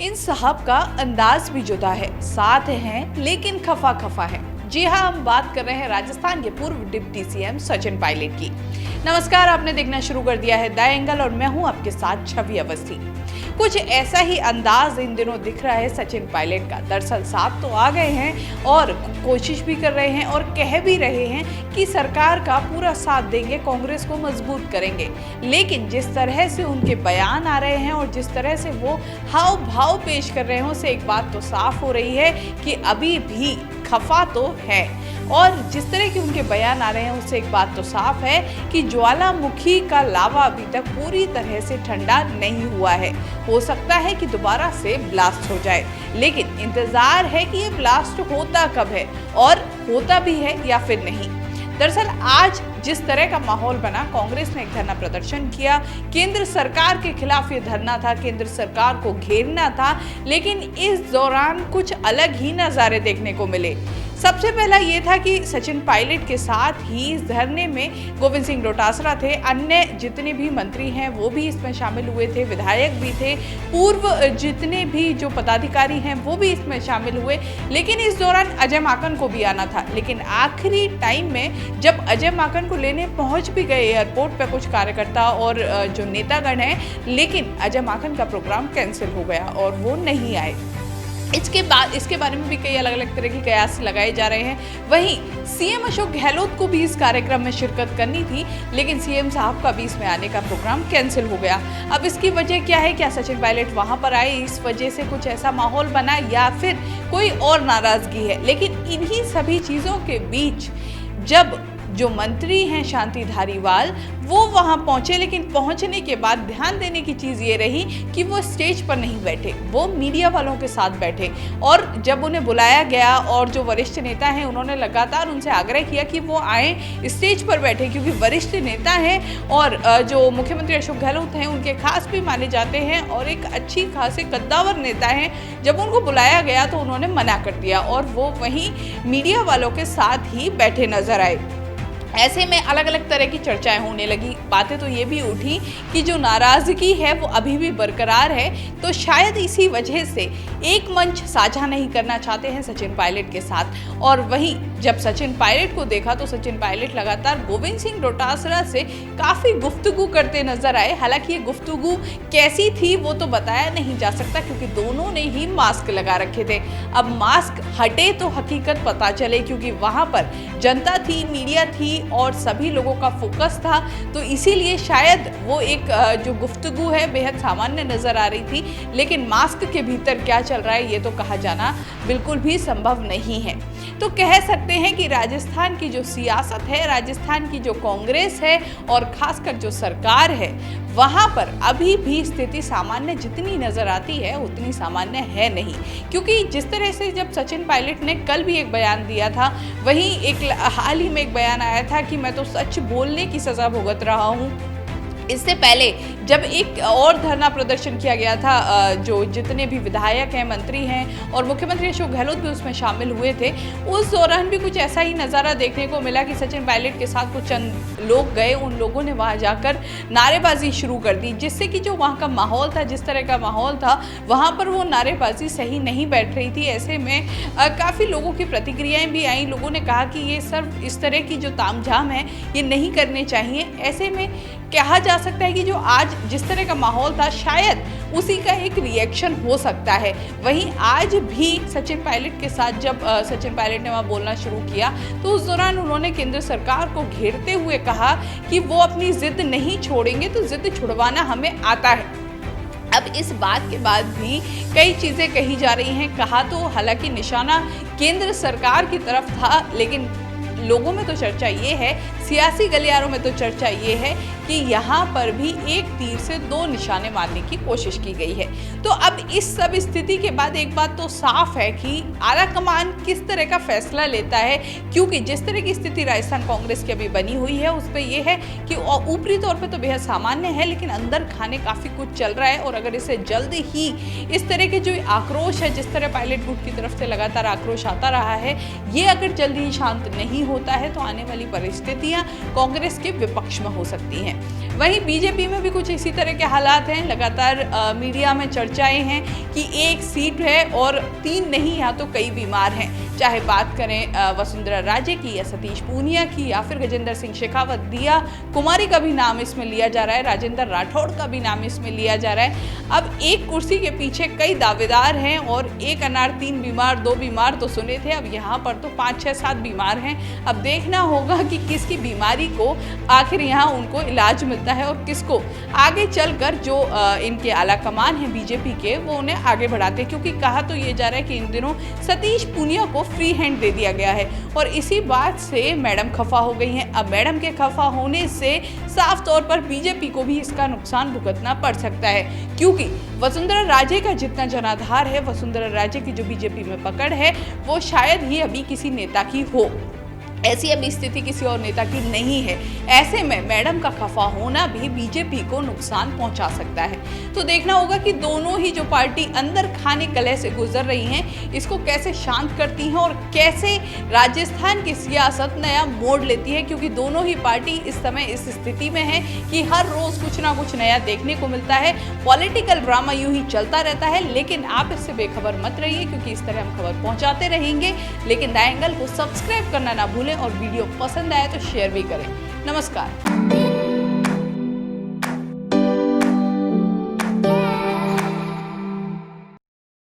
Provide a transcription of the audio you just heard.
इन साहब का अंदाज भी जुदा है, साथ हैं लेकिन खफा खफा है। जी हाँ, हम बात कर रहे हैं राजस्थान के पूर्व डिप्टी सीएम सचिन पायलट की। नमस्कार, आपने देखना शुरू कर दिया है द एंगल और मैं हूं आपके साथ छवि अवस्थी। कुछ ऐसा ही अंदाज इन दिनों दिख रहा है सचिन पायलट का। दरअसल साहब तो आ गए हैं और कोशिश भी कर रहे हैं और कह भी रहे हैं कि सरकार का पूरा साथ देंगे, कांग्रेस को मजबूत करेंगे। लेकिन जिस तरह से उनके बयान आ रहे हैं और जिस तरह से वो हाव भाव पेश कर रहे हैं, उससे एक बात तो साफ हो रही है कि अभी भी खफा तो है। और जिस तरह के उनके बयान आ रहे हैं, उससे एक बात तो साफ है कि ज्वालामुखी का लावा अभी तक पूरी तरह से ठंडा नहीं हुआ है। हो सकता है कि दोबारा से ब्लास्ट हो जाए, लेकिन इंतजार है कि ये ब्लास्ट होता कब है और होता भी है या फिर नहीं। दरअसल आज जिस तरह का माहौल बना, कांग्रेस ने एक धरना प्रदर्शन किया। केंद्र सरकार के खिलाफ ये धरना था, केंद्र सरकार को घेरना था। लेकिन इस दौरान कुछ अलग ही नज़ारे देखने को मिले। सबसे पहला ये था कि सचिन पायलट के साथ ही इस धरने में गोविंद सिंह डोटासरा थे, अन्य जितने भी मंत्री हैं वो भी इसमें शामिल हुए थे, विधायक भी थे, पूर्व जितने भी जो पदाधिकारी हैं वो भी इसमें शामिल हुए। लेकिन इस दौरान अजय माकन को भी आना था, लेकिन आखिरी टाइम में जब अजय माकन को लेने पहुंच भी गए एयरपोर्ट पर कुछ कार्यकर्ता और जो नेतागण हैं, लेकिन अजय माकन का प्रोग्राम कैंसिल हो गया और वो नहीं आए। इसके बारे में भी कई अलग अलग तरह के कयास लगाए जा रहे हैं। वहीं सीएम अशोक गहलोत को भी इस कार्यक्रम में शिरकत करनी थी, लेकिन सीएम साहब का भी इसमें आने का प्रोग्राम कैंसिल हो गया। अब इसकी वजह क्या है? क्या सचिन पायलट वहां पर आए, इस वजह से कुछ ऐसा माहौल बना, या फिर कोई और नाराजगी है? लेकिन इन्हीं सभी चीज़ों के बीच जब जो मंत्री हैं शांति धारीवाल वो वहां पहुंचे, लेकिन पहुंचने के बाद ध्यान देने की चीज़ ये रही कि वो स्टेज पर नहीं बैठे, वो मीडिया वालों के साथ बैठे। और जब उन्हें बुलाया गया और जो वरिष्ठ नेता हैं उन्होंने लगातार उनसे आग्रह किया कि वो आए स्टेज पर बैठे, क्योंकि वरिष्ठ नेता हैं और जो मुख्यमंत्री अशोक गहलोत हैं उनके खास भी माने जाते हैं और एक अच्छी खासे कद्दावर नेता हैं। जब उनको बुलाया गया तो उन्होंने मना कर दिया और वो वहीं मीडिया वालों के साथ ही बैठे नजर आए। ऐसे में अलग अलग तरह की चर्चाएं होने लगी। बातें तो ये भी उठी कि जो नाराजगी है वो अभी भी बरकरार है, तो शायद इसी वजह से एक मंच साझा नहीं करना चाहते हैं सचिन पायलट के साथ। और वहीं जब सचिन पायलट को देखा तो सचिन पायलट लगातार गोविंद सिंह डोटासरा से काफ़ी गुफ्तगू करते नजर आए। हालांकि ये गुफ्तगू कैसी थी वो तो बताया नहीं जा सकता, क्योंकि दोनों ने ही मास्क लगा रखे थे। अब मास्क हटे तो हकीकत पता चले, क्योंकि वहाँ पर जनता थी, मीडिया थी और सभी लोगों का फोकस था, तो इसीलिए शायद वो एक जो गुफ्तगू है बेहद सामान्य नजर आ रही थी। लेकिन मास्क के भीतर क्या चल रहा है ये तो कहा जाना बिल्कुल भी संभव नहीं है। तो कह सकते हैं कि राजस्थान की जो सियासत है, राजस्थान की जो कांग्रेस है और खासकर जो सरकार है, वहाँ पर अभी भी स्थिति सामान्य जितनी नजर आती है उतनी सामान्य है नहीं। क्योंकि जिस तरह से जब सचिन पायलट ने कल भी एक बयान दिया था, वहीं एक हाल ही में एक बयान आया था कि मैं तो सच बोलने की सजा भुगत रहा हूँ। इससे पहले जब एक और धरना प्रदर्शन किया गया था, जो जितने भी विधायक हैं, मंत्री हैं और मुख्यमंत्री अशोक गहलोत भी उसमें शामिल हुए थे, उस दौरान भी कुछ ऐसा ही नज़ारा देखने को मिला कि सचिन पायलट के साथ कुछ चंद लोग गए, उन लोगों ने वहां जाकर नारेबाजी शुरू कर दी, जिससे कि जो वहाँ का माहौल था, जिस तरह का माहौल था, वहाँ पर वो नारेबाजी सही नहीं बैठ रही थी। ऐसे में काफ़ी लोगों की प्रतिक्रियाएँ भी आई। लोगों ने कहा कि ये सब इस तरह की जो तामझाम है ये नहीं करने चाहिए। ऐसे में कहा जा सकता है कि जो आज जिस तरह का माहौल था, शायद उसी का एक रिएक्शन हो सकता है। वहीं आज भी सचिन पायलट के साथ जब सचिन पायलट ने वहाँ बोलना शुरू किया तो उस दौरान उन्होंने केंद्र सरकार को घेरते हुए कहा कि वो अपनी जिद नहीं छोड़ेंगे, तो जिद छुड़वाना हमें आता है। अब इस बात के बाद भी कई चीज़ें कही जा रही हैं। कहा तो हालांकि निशाना केंद्र सरकार की तरफ था, लेकिन लोगों में तो चर्चा ये है, सियासी गलियारों में तो चर्चा ये है कि यहाँ पर भी एक तीर से दो निशाने मारने की कोशिश की गई है। तो अब इस सब स्थिति के बाद एक बात तो साफ है कि आला कमान किस तरह का फैसला लेता है, क्योंकि जिस तरह की स्थिति राजस्थान कांग्रेस की अभी बनी हुई है उस पर यह है कि ऊपरी तौर पे तो बेहद सामान्य है, लेकिन अंदर खाने काफ़ी कुछ चल रहा है। और अगर इसे जल्द ही इस तरह के जो आक्रोश है, जिस तरह पायलट गुट की तरफ से लगातार आक्रोश आता रहा है, ये अगर जल्दी ही शांत नहीं होता है तो आने वाली परिस्थितियाँ कांग्रेस के विपक्ष में हो सकती हैं। वहीं बीजेपी में भी कुछ इसी तरह के हालात हैं। लगातार मीडिया में चर्चाएं हैं कि एक सीट है और 3 नहीं, यहाँ तो कई बीमार हैं। चाहे बात करें वसुंधरा राजे की या सतीश पूनिया की या फिर गजेंद्र सिंह शेखावत, दिया कुमारी का भी नाम इसमें लिया जा रहा है, राजेंद्र राठौड़ का भी नाम इसमें लिया जा रहा है। अब एक कुर्सी के पीछे कई दावेदार हैं और एक अनार 3 बीमार 2 बीमार तो सुने थे, अब यहाँ पर तो 5 6 7 बीमार हैं। अब देखना होगा कि किसकी बीमारी को आखिर यहाँ उनको इलाज मिलता है और किसको आगे चलकर जो इनके आला कमान है बीजेपी के, वो उन्हें आगे बढ़ाते हैं। क्योंकि कहा तो ये जा रहा है कि इन दिनों सतीश पूनिया को फ्री हैंड दे दिया गया है और इसी बात से मैडम खफा हो गई हैं। अब मैडम के खफा होने से साफ तौर पर बीजेपी को भी इसका नुकसान भुगतना पड़ सकता है, क्योंकि वसुंधरा राजे का जितना जनाधार है, वसुंधरा राजे की जो बीजेपी में पकड़ है, वो शायद ही अभी किसी नेता की हो। ऐसी अभी स्थिति किसी और नेता की नहीं है। ऐसे में मैडम का खफा होना भी बीजेपी को नुकसान पहुंचा सकता है। तो देखना होगा कि दोनों ही जो पार्टी अंदर खाने कलह से गुजर रही हैं, इसको कैसे शांत करती हैं और कैसे राजस्थान की सियासत नया मोड़ लेती है, क्योंकि दोनों ही पार्टी इस समय इस स्थिति में है कि हर रोज कुछ ना कुछ नया देखने को मिलता है। पॉलिटिकल ड्रामा यूं ही चलता रहता है, लेकिन आप इससे बेखबर मत रहिए, क्योंकि इस तरह हम खबर पहुंचाते रहेंगे। लेकिन द एंगल को सब्सक्राइब करना ना भूलें और वीडियो पसंद आए तो शेयर भी करें। नमस्कार।